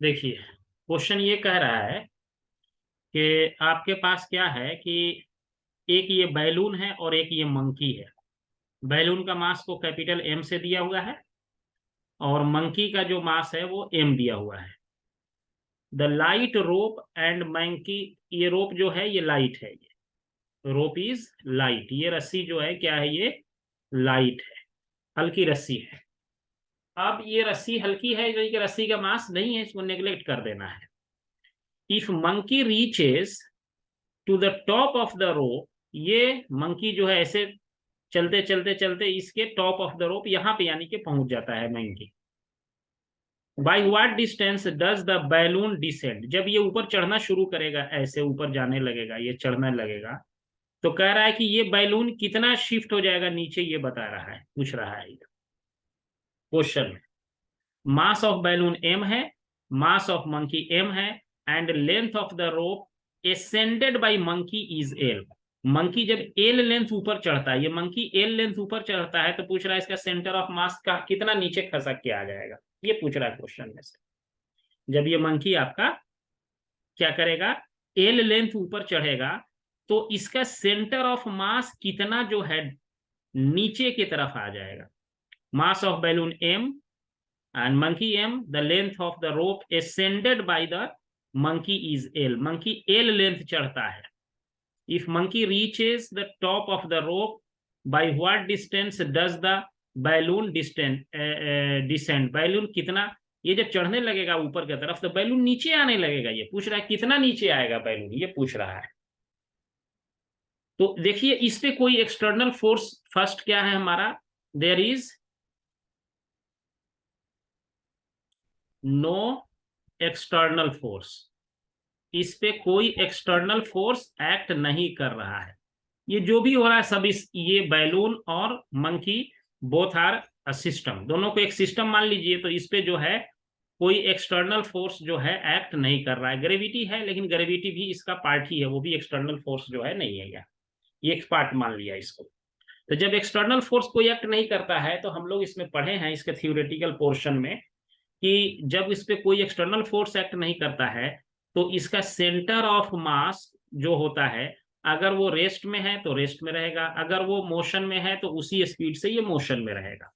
देखिए, क्वेश्चन ये कह रहा है कि आपके पास क्या है कि एक ये बैलून है और एक ये मंकी है। बैलून का मास को कैपिटल एम से दिया हुआ है और मंकी का जो मास है वो एम दिया हुआ है। The light rope and monkey, ये रोप जो है ये लाइट है, ये रोप इज लाइट। ये रस्सी जो है क्या है, ये लाइट है, हल्की रस्सी है। अब ये रस्सी हल्की है, ये रस्सी का मास नहीं है, इसको नेग्लेक्ट कर देना है। If monkey reaches to the top of the rope, ये मंकी जो है ऐसे चलते चलते चलते इसके टॉप ऑफ द रोप यहाँ पे यानी कि पहुंच जाता है monkey. By what distance does the balloon descend, जब ये ऊपर चढ़ना शुरू करेगा, ऐसे ऊपर जाने लगेगा, ये चढ़ने लगेगा, तो कह रहा है कि ये बैलून कितना शिफ्ट हो जाएगा नीचे, ये बता रहा है, पूछ रहा है क्वेश्चन में। मास ऑफ बैलून एम है, मास ऑफ मंकी एम है, and length of the rope ascended by monkey is L. Monkey जब एल लेंथ ऊपर चढ़ता है, ये मंकी एल लेंथ ऊपर चढ़ता है, तो पूछ रहा है इसका सेंटर ऑफ मास का कितना नीचे खसक के आ जाएगा, ये पूछ रहा है क्वेश्चन में से। जब ये मंकी आपका क्या करेगा, एल लेंथ ऊपर चढ़ेगा, तो इसका सेंटर ऑफ मास कितना जो है नीचे की तरफ आ जाएगा। Mass of balloon M and monkey m, the length of the rope ascended by the monkey is l, monkey l length चढ़ता है। if monkey reaches the top of the rope, by what distance does the balloon descend, balloon कितना, ये जब चढ़ने लगेगा ऊपर की तरफ तो बैलून नीचे आने लगेगा, ये पूछ रहा है कितना नीचे आएगा बैलून, ये पूछ रहा है। तो देखिए इस पे कोई एक्सटर्नल फोर्स फर्स्ट क्या है हमारा, there is no external force, इस पे कोई एक्सटर्नल फोर्स एक्ट नहीं कर रहा है। ये जो भी हो रहा है सब इस, ये बैलून और monkey both are a system, दोनों को एक सिस्टम मान लीजिए, तो इस पे जो है कोई एक्सटर्नल फोर्स जो है एक्ट नहीं कर रहा है। ग्रेविटी है, लेकिन ग्रेविटी भी इसका पार्ट ही है, वो भी एक्सटर्नल फोर्स जो है नहीं है, ये एक पार्ट मान लिया इसको। तो जब एक्सटर्नल फोर्स कोई एक्ट नहीं करता है, तो हम लोग इसमें पढ़े हैं इसके थ्योरेटिकल पोर्शन में कि जब इस पे कोई एक्सटर्नल फोर्स एक्ट नहीं करता है, तो इसका सेंटर ऑफ मास जो होता है, अगर वो रेस्ट में है तो रेस्ट में रहेगा, अगर वो मोशन में है तो उसी स्पीड से ये मोशन में रहेगा।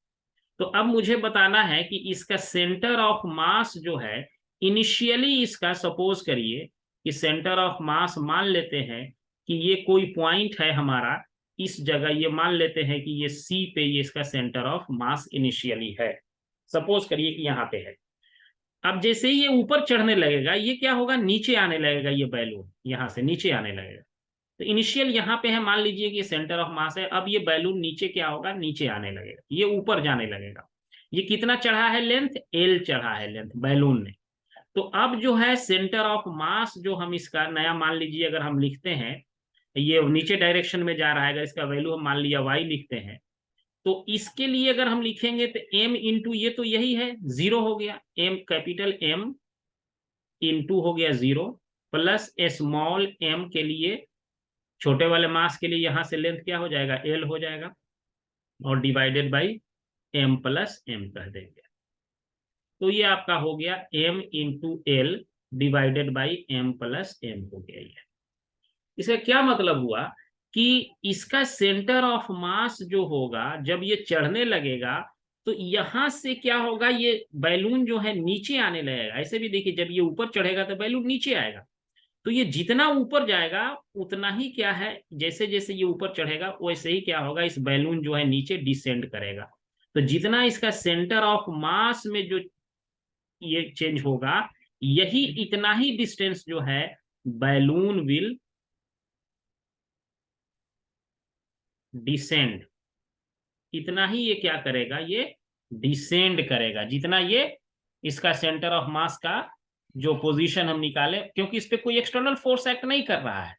तो अब मुझे बताना है कि इसका सेंटर ऑफ मास जो है, इनिशियली इसका सपोज करिए कि सेंटर ऑफ मास मान लेते हैं कि ये कोई पॉइंट है हमारा इस जगह, ये मान लेते हैं कि ये सी पे ये इसका सेंटर ऑफ मास इनिशियली है, सपोज करिए कि यहाँ पे है। अब जैसे ही ये ऊपर चढ़ने लगेगा, ये क्या होगा, नीचे आने लगेगा, ये बैलून यहाँ से नीचे आने लगेगा। तो इनिशियल यहाँ पे है, मान लीजिए कि सेंटर ऑफ मास है, अब ये बैलून नीचे क्या होगा, नीचे आने लगेगा, ये ऊपर जाने लगेगा। ये कितना चढ़ा है लेंथ, एल चढ़ा है लेंथ बैलून ने। तो अब जो है सेंटर ऑफ मास जो हम इसका नया मान लीजिए अगर हम लिखते हैं, ये नीचे डायरेक्शन में जा रहा है, अगर इसका वैल्यू हम मान लिया वाई लिखते हैं, तो इसके लिए अगर हम लिखेंगे तो m इंटू ये तो यही है, जीरो हो गया, m कैपिटल M इंटू हो गया जीरो, प्लस स्मॉल m के लिए, छोटे वाले मास के लिए यहां से लेंथ क्या हो जाएगा, l हो जाएगा, और divided by m plus m कह देंगे। तो ये आपका हो गया m into L divided by m plus m हो गया। ये इसका क्या मतलब हुआ कि इसका सेंटर ऑफ मास जो होगा जब ये चढ़ने लगेगा, तो यहां से क्या होगा, ये बैलून जो है नीचे आने लगेगा। ऐसे भी देखिए जब ये ऊपर चढ़ेगा तो बैलून नीचे आएगा, तो ये जितना ऊपर जाएगा उतना ही क्या है, जैसे जैसे ये ऊपर चढ़ेगा वैसे ही क्या होगा, इस बैलून जो है नीचे डिसेंड करेगा। तो जितना इसका सेंटर ऑफ मास में जो ये चेंज होगा, यही इतना ही डिस्टेंस जो है बैलून विल डिसेंड, इतना ही ये क्या करेगा, ये डिसेंड करेगा, जितना ये इसका सेंटर ऑफ मास का जो पोजीशन हम निकाले, क्योंकि इस पे कोई एक्सटर्नल फोर्स एक्ट नहीं कर रहा है।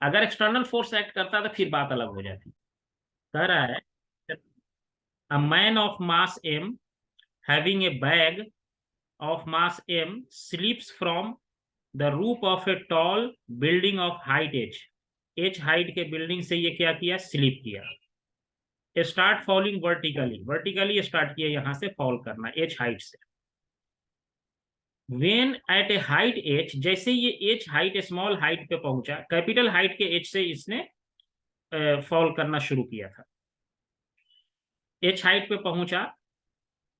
अगर एक्सटर्नल फोर्स एक्ट करता तो फिर बात अलग हो जाती। कह रहा है a man of mass M having a bag of mass M slips from the roof of a tall building of height H, H height के बिल्डिंग से ये क्या किया, स्लिप किया। Start falling vertically, vertically start किया यहां से fall करना एच हाइट से। When at a height H, जैसे ये एच हाइट स्मॉल हाइट पे पहुंचा, कैपिटल हाइट के एच से इसने फॉल करना शुरू किया था, एच हाइट पे पहुंचा,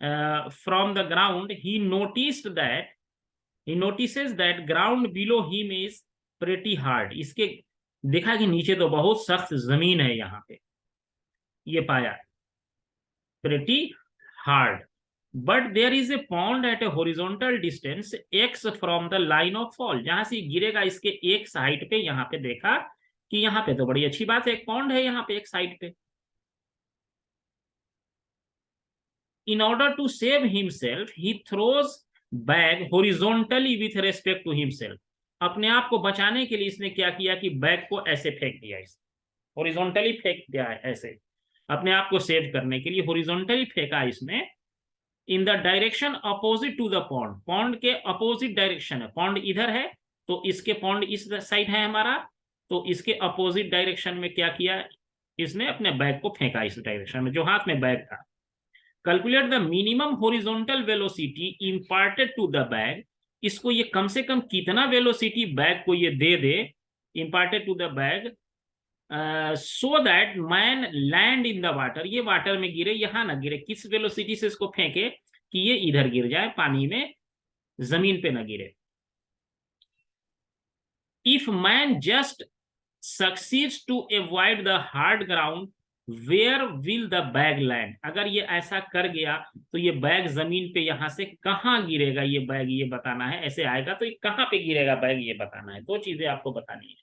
from the ground he notices that ground below him is pretty hard, इसके देखा कि नीचे तो बहुत सख्त जमीन है, यहाँ पे ये पाया pretty hard, but there is a pond at a horizontal distance x from the line of fall, जहां से गिरेगा इसके एक साइड पे, यहाँ पे देखा कि यहाँ पे तो बड़ी अच्छी बात है, एक पॉन्ड है यहाँ पे एक साइड पे। In order to save himself, he throws bag horizontally with respect to himself. अपने आप को बचाने के लिए इसने क्या किया कि बैग को ऐसे फेंक दिया, इस हॉरिजॉन्टली फेंक दिया है, ऐसे अपने आप को सेव करने के लिए हॉरिजॉन्टली फेंका इसने, in the direction opposite to the pond, pond के अपोजिट डायरेक्शन है, पॉन्ड इधर है तो इसके पॉन्ड इस साइड है हमारा, तो इसके अपोजिट डायरेक्शन में क्या किया इसने, अपने बैग को फेंका इस डायरेक्शन में जो हाथ में बैग था। Calculate the minimum horizontal velocity imparted to the bag, इसको ये कम से कम कितना वेलोसिटी बैग को ये दे दे, imparted to the bag, so that man land in the water, ये वाटर में गिरे, यहां ना गिरे, किस वेलोसिटी से इसको फेंके कि ये इधर गिर जाए पानी में, जमीन पे ना गिरे। If man just succeeds to avoid the hard ground where will the bag land, अगर ये ऐसा कर गया तो ये बैग जमीन पे यहां से कहां गिरेगा, ये बैग ये बताना है, ऐसे आएगा तो ये कहां पे गिरेगा बैग ये बताना है। दो चीजें आपको बतानी है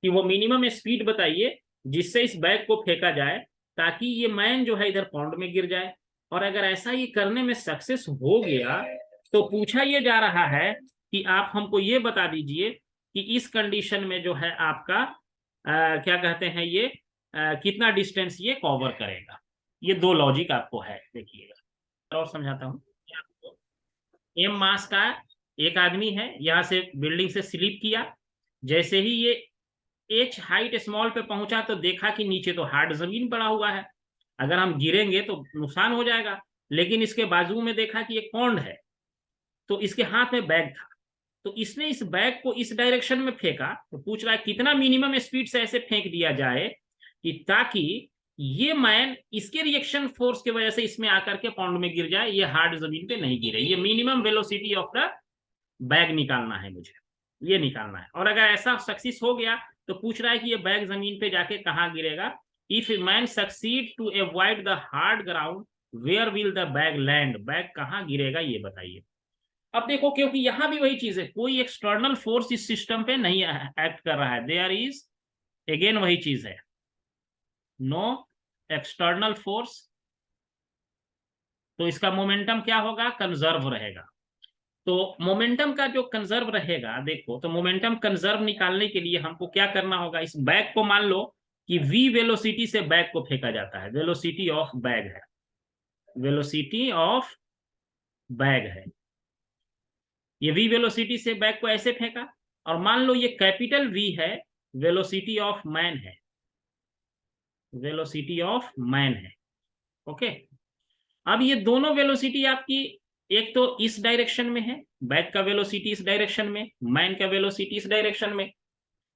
कि वो मिनिमम स्पीड बताइए जिससे इस बैग को फेंका जाए ताकि ये मैन जो है इधर पॉन्ड में गिर जाए, और अगर ऐसा ये करने में सक्सेस हो गया तो पूछा ये जा रहा है कि आप हमको ये बता दीजिए कि इस कंडीशन में जो है आपका क्या कहते हैं ये कितना डिस्टेंस ये कवर करेगा। ये दो लॉजिक आपको है, देखिएगा और समझाता हूं। एम मास का एक आदमी है, यहां से बिल्डिंग से स्लिप किया, जैसे ही ये एच हाइट स्मॉल पे पहुंचा तो देखा कि नीचे तो हार्ड जमीन पड़ा हुआ है, अगर हम गिरेंगे तो नुकसान हो जाएगा, लेकिन इसके बाजू में देखा कि एक पॉन्ड है, तो इसके हाथ में बैग था, तो इसने इस बैग को इस डायरेक्शन में फेंका, तो पूछ रहा है कितना मिनिमम स्पीड से ऐसे फेंक दिया जाए कि ताकि ये मैन इसके रिएक्शन फोर्स की वजह से इसमें आकर के पॉन्ड में गिर जाए, ये हार्ड जमीन पे नहीं गिरे। ये minimum velocity of the bag निकालना है मुझे, ये निकालना है। और अगर ऐसा सक्सेस हो गया तो पूछ रहा है कि ये बैग जमीन पे जाके कहाँ गिरेगा। If man succeed to avoid the hard ground where will the bag land, bag कहाँ गिरेगा ये बताइए। अब देखो क्योंकि यहां भी वही चीज है, कोई एक्सटर्नल फोर्स इस सिस्टम पे नहीं एक्ट कर रहा है, देयर इज अगेन वही चीज है, नो एक्सटर्नल फोर्स, तो इसका मोमेंटम क्या होगा, कंजर्व रहेगा। तो मोमेंटम का जो कंजर्व रहेगा, देखो तो मोमेंटम कंजर्व निकालने के लिए हमको क्या करना होगा, इस बैग को मान लो कि v वेलोसिटी से बैग को फेंका जाता है, वेलोसिटी ऑफ बैग है, वेलोसिटी ऑफ बैग है, ये v वेलोसिटी से बैग को ऐसे फेंका, और मान लो ये कैपिटल V है, वेलोसिटी ऑफ मैन है, वेलोसिटी ऑफ मैन है, ओके। अब ये दोनों वेलोसिटी आपकी एक तो इस डायरेक्शन में है, बैग का वेलोसिटी इस डायरेक्शन में, मैन का वेलोसिटी इस डायरेक्शन में,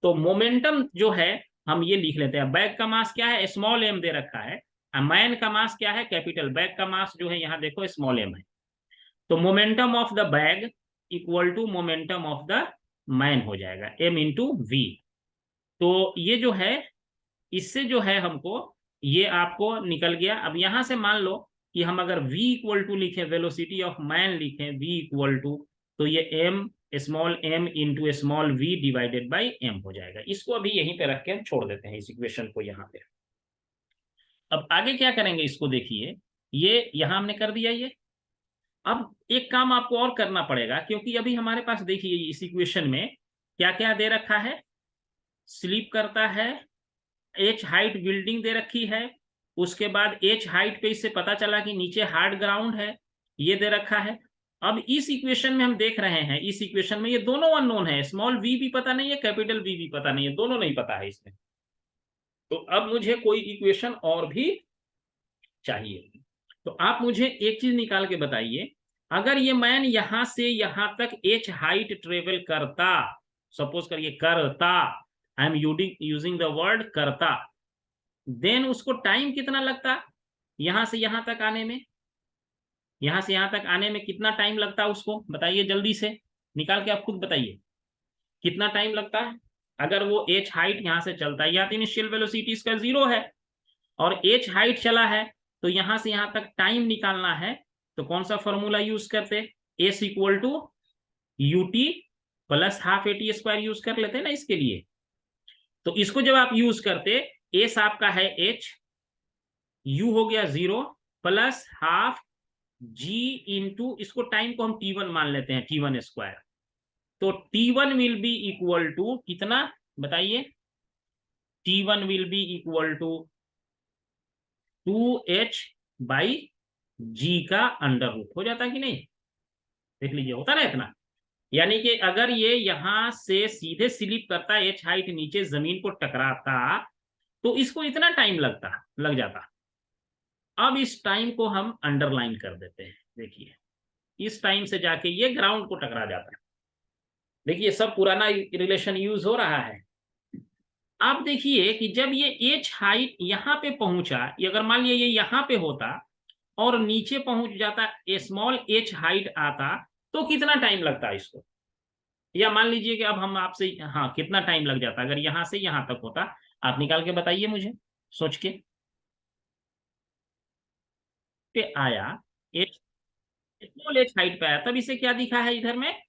तो मोमेंटम जो है हम ये लिख लेते हैं, बैग का मास क्या है, स्मॉल m दे रखा है, मैन का मास क्या है, कैपिटल, बैग का मास जो है यहाँ देखो स्मॉल m है, तो momentum of the bag equal to momentum of the man हो जाएगा, m इंटू वी। तो ये जो है इससे जो है हमको ये आपको निकल गया। अब यहां से मान लो कि हम अगर v इक्वल टू लिखें, वेलोसिटी ऑफ मैन लिखें v इक्वल टू, तो ये m small m into small v divided by m हो जाएगा। इसको अभी यहीं पे रख के हम छोड़ देते हैं इस इक्वेशन को यहाँ पे। अब आगे क्या करेंगे इसको देखिए, ये यहां हमने कर दिया ये। अब एक काम आपको और करना पड़ेगा, क्योंकि अभी हमारे पास देखिए इस इक्वेशन में क्या क्या दे रखा है, स्लीप करता है, एच हाइट बिल्डिंग दे रखी है, उसके बाद एच हाइट पे इससे पता चला कि नीचे हार्ड ग्राउंड है, ये दे रखा है। अब इस इक्वेशन में हम देख रहे हैं, इस इक्वेशन में ये दोनों अननोन है, स्मॉल v भी पता नहीं है, कैपिटल V भी पता नहीं है, दोनों नहीं पता है इसमें। तो अब मुझे कोई इक्वेशन और भी चाहिए, तो आप मुझे एक चीज निकाल के बताइए अगर ये मैन यहां से यहां तक h हाइट ट्रेवल करता, सपोज करिए करता, I am using the word करता, देन उसको टाइम कितना लगता यहां से यहां तक आने में? यहां से यहां तक आने में कितना टाइम लगता उसको बताइए, जल्दी से निकाल के आप खुद बताइए कितना टाइम लगता है। अगर वो h हाइट यहां से चलता है, या तो इनिशियल वेलोसिटी इसका 0 है और h हाइट चला है, तो यहां से यहां तक टाइम निकालना है, तो कौन सा फॉर्मूला यूज करते? s equal to ut plus half AT square use कर लेते हैं ना इसके लिए। तो इसको जब आप यूज करते, s आपका है h, u हो गया 0 प्लस हाफ g इंटू, इसको टाइम को हम t1 मान लेते हैं, t1 स्क्वायर। तो t1 will be equal to कितना बताइए? t1 will be equal to 2h by g का अंडर रूट। हो जाता कि नहीं? देख लीजिए, होता ना इतना। यानी कि अगर ये यहां से सीधे स्लिप करता, h हाइट नीचे जमीन को टकराता, तो इसको इतना टाइम लग जाता। अब इस टाइम को हम अंडरलाइन कर देते हैं। देखिए, इस टाइम से जाके ये ग्राउंड को टकरा जाता है। देखिए, सब पुराना रिलेशन यूज हो रहा है। अब देखिए कि जब ये h हाइट यहां पे पहुंचा, अगर मान लिया ये यहां पे होता और नीचे पहुंच जाता, स्मॉल h हाइट आता, तो कितना टाइम लगता है इसको? या मान लीजिए कि अब हम आपसे, हाँ, कितना टाइम लग जाता अगर यहां से यहां तक होता? आप निकाल के बताइए मुझे, सोच के। पे आया एच, स्मॉल एच हाइट पे आया, तब इसे क्या दिखा है इधर में?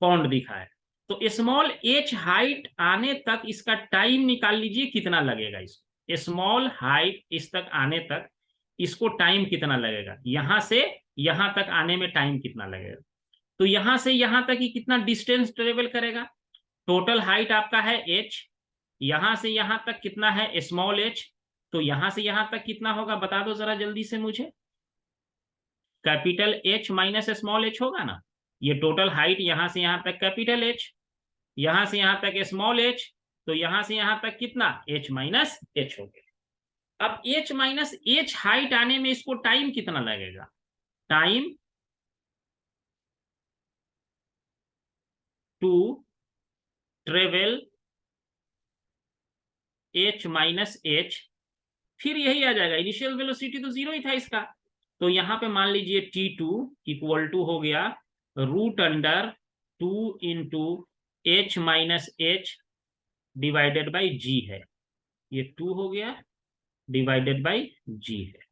पॉन्ड दिखा है। तो स्मॉल एच हाइट आने तक इसका टाइम निकाल लीजिए कितना लगेगा इसको। स्मॉल हाइट इस तक आने तक इसको टाइम कितना लगेगा, यहां से यहां तक आने में टाइम कितना लगेगा? तो यहां से यहां तक ही कितना डिस्टेंस ट्रेवल करेगा? टोटल हाइट आपका है h, यहां से यहां तक कितना है स्मॉल h, तो यहां से यहां तक कितना होगा बता दो जरा जल्दी से मुझे। Capital H minus small h होगा ना। ये टोटल हाइट यहां से यहां तक कैपिटल H, यहां से यहां तक स्मॉल h, तो यहां से यहां तक कितना h माइनस h हो गया। अब h माइनस h हाइट आने में इसको टाइम कितना लगेगा? Time to travel h minus h, फिर यही आ जाएगा, इनिशियल वेलोसिटी तो 0 ही था इसका। तो यहां पे मान लीजिए t2 इक्वल टू हो गया root under 2 into h minus h divided by g है। ये 2 हो गया डिवाइडेड बाई g है।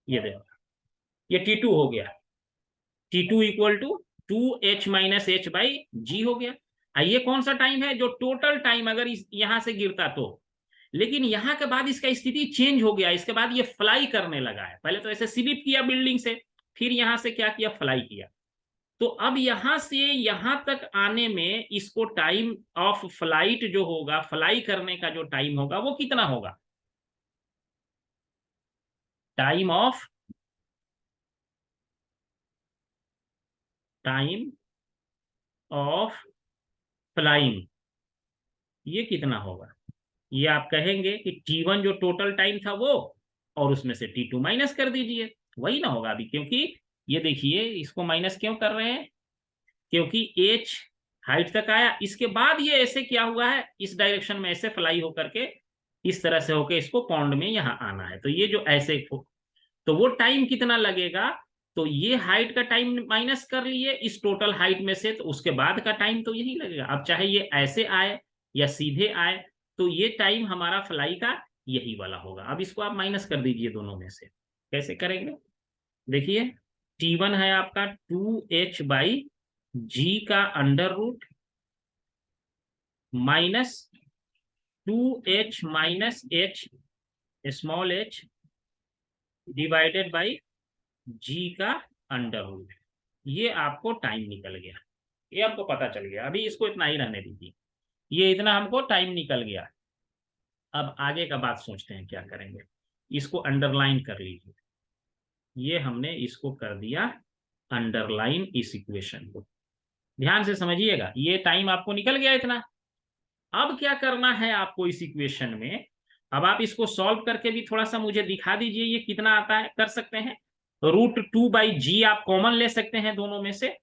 ये देखो, ये t2 हो गया, t2 equal to 2h minus h by g हो गया। ये कौन सा टाइम है? जो टोटल टाइम अगर यहां से गिरता तो। लेकिन यहां के बाद इसका स्थिति चेंज हो गया, इसके बाद ये फ्लाई करने लगा है। पहले तो ऐसे स्लिप किया बिल्डिंग से, फिर यहां से क्या किया, फ्लाई किया। तो अब यहां से यहां तक आने में इसको टाइम ऑफ फ्लाइट जो होगा, फ्लाई करने का जो टाइम होगा वो कितना होगा? Time of time of flying ये कितना होगा? ये आप कहेंगे कि T1 जो टोटल टाइम था वो, और उसमें से T2 माइनस कर दीजिए, वही ना होगा अभी। क्योंकि ये देखिए, इसको माइनस क्यों कर रहे हैं? क्योंकि h हाइट तक आया, इसके बाद ये ऐसे क्या हुआ है, इस डायरेक्शन में ऐसे फ्लाई होकर के इस तरह से होके इसको पॉन्ड में यहां आना है। तो ये जो ऐसे हो, तो वो टाइम कितना लगेगा? तो ये हाइट का टाइम माइनस कर लिए इस टोटल हाइट में से, तो उसके बाद का टाइम तो यही लगेगा। अब चाहे ये ऐसे आए या सीधे आए, तो ये टाइम हमारा फ्लाई का यही वाला होगा। अब इसको आप माइनस कर दीजिए दोनों में से। कैसे करेंगे? देखिए, T1 है आपका 2h बाई जी का under root minus 2h minus h small h divided by g का अंडर रूट। ये आपको टाइम निकल गया, ये आपको पता चल गया। अभी इसको इतना ही रहने दीजिए, ये इतना हमको टाइम निकल गया। अब आगे का बात सोचते हैं क्या करेंगे। इसको अंडरलाइन कर लीजिए, ये हमने इसको कर दिया अंडरलाइन इस इक्वेशन को। ध्यान से समझिएगा, ये टाइम आपको निकल गया इतना। अब क्या करना है आपको इस इक्वेशन में? अब आप इसको सॉल्व करके भी थोड़ा सा मुझे दिखा दीजिए ये कितना आता है, कर सकते हैं? √2/g आप कॉमन ले सकते हैं दोनों में से।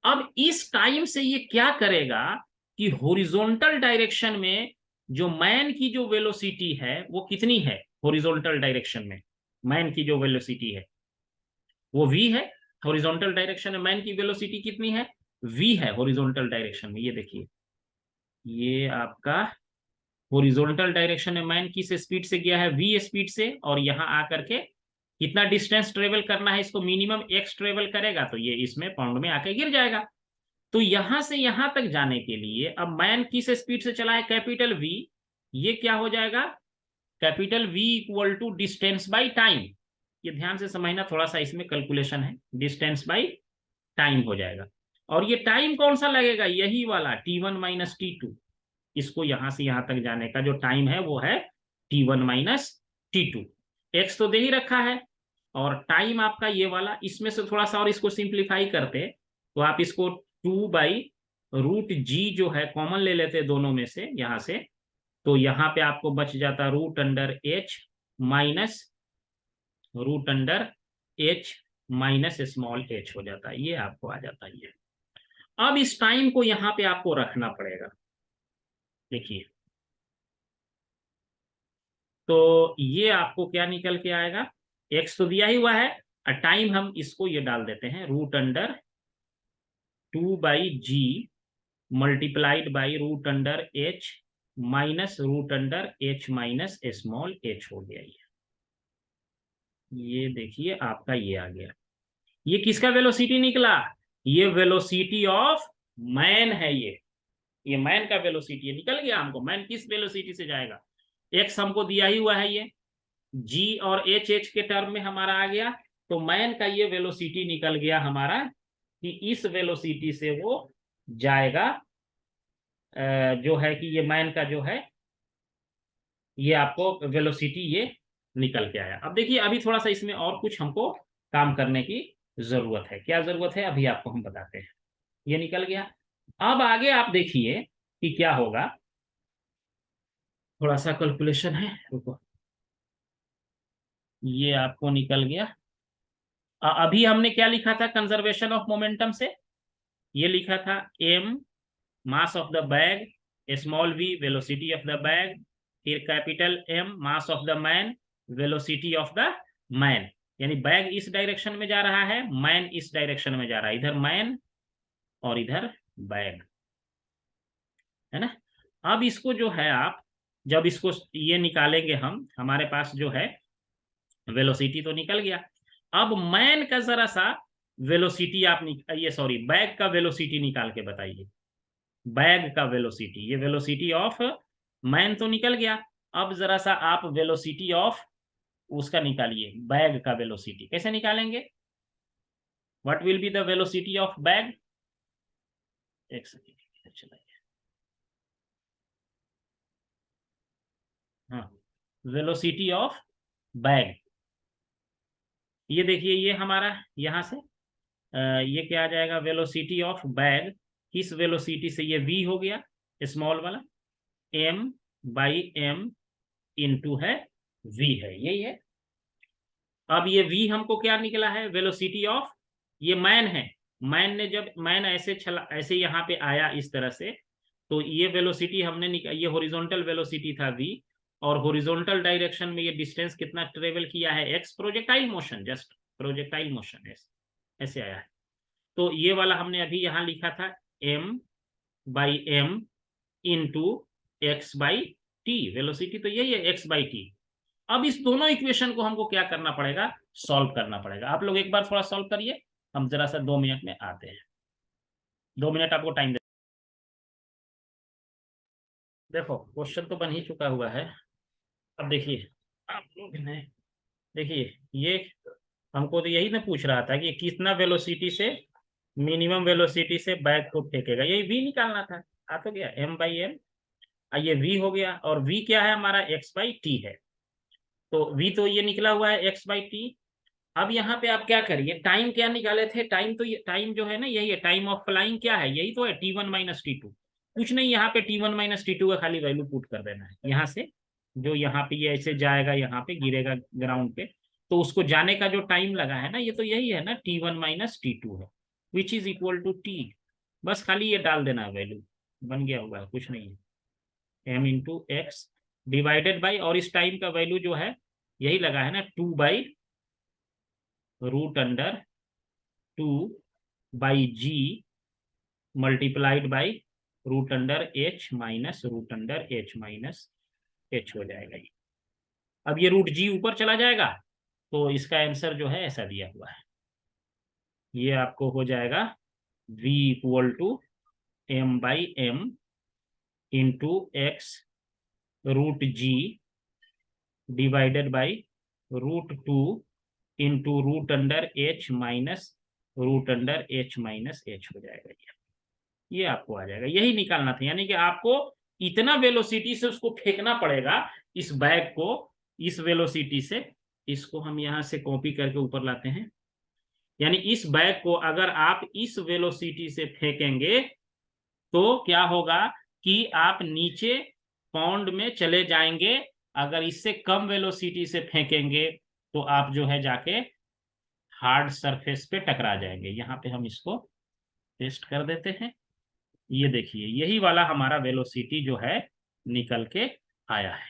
अब इस टाइम से ये क्या करेगा कि हॉरिजॉन्टल डायरेक्शन में जो मैन की जो वेलोसिटी है वो कितनी है, हॉरिजॉन्टल डायरेक्शन में मैन की जो वेलोसिटी है वो v है। हॉरिजॉन्टल डायरेक्शन में मैन की वेलोसिटी कितनी है, v है हॉरिजॉन्टल डायरेक्शन में। ये देखिए, ये आपका हॉरिजॉन्टल डायरेक्शन में मैन किस स्पीड से गया है, v स्पीड से, और यहाँ आकर के कितना डिस्टेंस ट्रेवल करना है इसको, मिनिमम x ट्रेवल करेगा, तो ये इसमें पाउंड में आके गिर जाएगा। तो यहां से यहां तक जाने के लिए अब मैन किस स्पीड से चला है, कैपिटल V, ये क्या हो जाएगा, capital V equal to distance by time. ये ध्यान से समझना, थोड़ा सा इसमें कैलकुलेशन है, डिस्टेंस बाई टाइम हो जाएगा। और ये टाइम कौन सा लगेगा, यही वाला T1 माइनस T2। इसको यहां से यहां तक जाने का जो टाइम है वो है T1 माइनस T2। एक्स तो दे ही रखा है, और टाइम आपका ये वाला, इसमें से थोड़ा सा और इसको सिंप्लीफाई करते तो आप इसको 2/√g जो है कॉमन ले लेते दोनों में से यहां से, तो यहां पे आपको बच जाता √h minus √h minus small h हो जाता है, ये आपको आ जाता है ये। अब इस टाइम को यहां पे आपको रखना पड़ेगा। देखिए, तो ये आपको क्या निकल के आएगा, x तो दिया ही हुआ है, और टाइम हम इसको ये डाल देते हैं √2/g multiplied by √h minus √h minus small h हो गया ये देखिए आपका ये आ गया। ये किसका वेलोसिटी निकला, ये वेलोसिटी ऑफ मैन है, ये मैन का वेलोसिटी है, निकल गया हमको मैन किस वेलोसिटी से जाएगा, x हमको दिया ही हुआ है, ये g और h के टर्म में हमारा आ गया, तो मैन का ये वेलोसिटी निकल गया हमारा कि इस वेलोसिटी से वो जाएगा, जो है कि ये मैन का जो है ये आपको वेलोसिटी ये निकल के आया। अब देखिए, अभी थोड़ा सा इसमें और कुछ हमको काम करने की जरूरत है, क्या जरूरत है अभी आपको हम बताते हैं। ये निकल गया, अब आगे आप देखिए कि क्या होगा, थोड़ा सा कैलकुलेशन है, रुको, ये आपको निकल गया। अभी हमने क्या लिखा था कंजर्वेशन ऑफ मोमेंटम से, ये लिखा था m mass of the bag, small v velocity of the bag, फिर capital M mass of the man, velocity of the man. यानी बैग इस डायरेक्शन में जा रहा है, मैन इस डायरेक्शन में जा रहा है, इधर मैन और इधर बैग, है ना। अब इसको जो है आप जब इसको ये निकालेंगे हम, हमारे पास जो है वेलोसिटी तो निकल गया। अब मैन का जरा सा वेलोसिटी आप ये सॉरी बैग का वेलोसिटी निकाल के बताइए, बैग का वेलोसिटी, ये वेलोसिटी ऑफ मैन तो निकल गया, अब जरा सा आप वेलोसिटी ऑफ उसका निकालिए, बैग का वेलोसिटी कैसे निकालेंगे, what will be the velocity of bag, एक सेकेंड चलाइए, हाँ, वेलोसिटी ऑफ बैग, ये देखिए ये हमारा यहां से ये क्या आ जाएगा, वेलोसिटी ऑफ बैग किस वेलोसिटी से, ये v हो गया स्मॉल वाला, m/m इंटू है v है, यही है। अब ये v हमको क्या निकला है, वेलोसिटी ऑफ, ये मैन है, मैन ने जब मैन ऐसे चला, ऐसे यहाँ पे आया इस तरह से, तो ये वेलोसिटी हमने ये हॉरिजॉन्टल वेलोसिटी था v, और हॉरिजॉन्टल डायरेक्शन में ये डिस्टेंस कितना ट्रेवल किया है x, projectile motion, just projectile motion ऐसे आया है। तो ये वाला हमने अभी यहाँ लिखा था m/m इंटू x/t, वेलोसिटी तो यही है x/t। अब इस दोनों इक्वेशन को हमको क्या करना पड़ेगा, सॉल्व करना पड़ेगा। आप लोग एक बार थोड़ा सॉल्व करिए, हम जरा सा 2 मिनट में आते हैं, 2 मिनट आपको टाइम दे। देखो क्वेश्चन तो बन ही चुका हुआ है, अब देखिए आप लोग ने, देखिए ये हमको तो यही ना पूछ रहा था कि कितना वेलोसिटी से, मिनिमम वेलोसिटी से बैग को फेंकेगा, यही v निकालना था, आ तो गया m/m, ये v हो गया, और v क्या है हमारा x/t है, तो v तो ये निकला हुआ है x/t। अब यहाँ पे आप क्या करिए, टाइम क्या निकाले थे, टाइम तो ये टाइम जो है ना यही है, टाइम ऑफ फ्लाइंग क्या है, यही तो है T1 माइनस T2, कुछ नहीं, यहाँ पे T1 माइनस T2 का खाली वैल्यू पुट कर देना है यहाँ से, जो यहाँ पे ये ऐसे जाएगा, यहाँ पे गिरेगा ग्राउंड पे, तो उसको जाने का जो टाइम लगा है ना, ये तो यही है ना, t1 माइनस t2 है, which is equal to t। बस खाली ये डाल देना वैल्यू, बन गया हुआ है, कुछ नहीं है। m into x divided by, और इस टाइम का वैल्यू जो है यही लगा है ना, 2/√_2/g मल्टीप्लाइड बाई √h हो जाएगा ये। अब ये √g ऊपर चला जाएगा, तो इसका आंसर जो है ऐसा दिया हुआ है, ये आपको हो जाएगा v equal to m/m into X √g divided by √2 into √h minus √h हो जाएगा। ये आपको आ जाएगा, यही निकालना था। यानी कि आपको इतना वेलोसिटी से उसको फेंकना पड़ेगा, इस बैग को इस वेलोसिटी से। इसको हम यहां से कॉपी करके ऊपर लाते हैं। यानी इस बैग को अगर आप इस वेलोसिटी से फेंकेंगे तो क्या होगा कि आप नीचे पॉन्ड में चले जाएंगे। अगर इससे कम वेलोसिटी से फेंकेंगे तो आप जो है जाके हार्ड सरफेस पे टकरा जाएंगे। यहाँ पे हम इसको टेस्ट कर देते हैं। ये देखिए, यही वाला हमारा वेलोसिटी जो है निकल के आया है।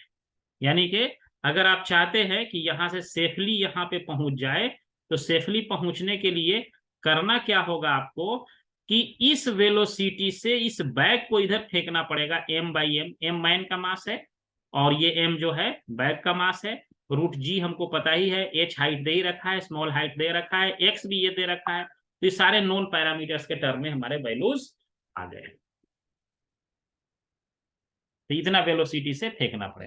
यानी कि अगर आप चाहते हैं कि यहां से सेफली यहां पे पहुंच जाए, तो सेफली पहुंचने के लिए करना क्या होगा आपको कि इस वेलोसिटी से इस बैग को इधर फेंकना पड़ेगा। m/m, m मैन का मास है और ये m जो है बैग का मास है। √g हमको पता ही है, h हाइट दे ही रखा है, स्मॉल हाइट दे रखा है, x भी ये दे रखा है। तो ये सारे नॉन पैरामीटर्स के टर्म में हमारे वैल्यूज आ गए। तो इतना वेलोसिटी से फेंकना पड़ेगा।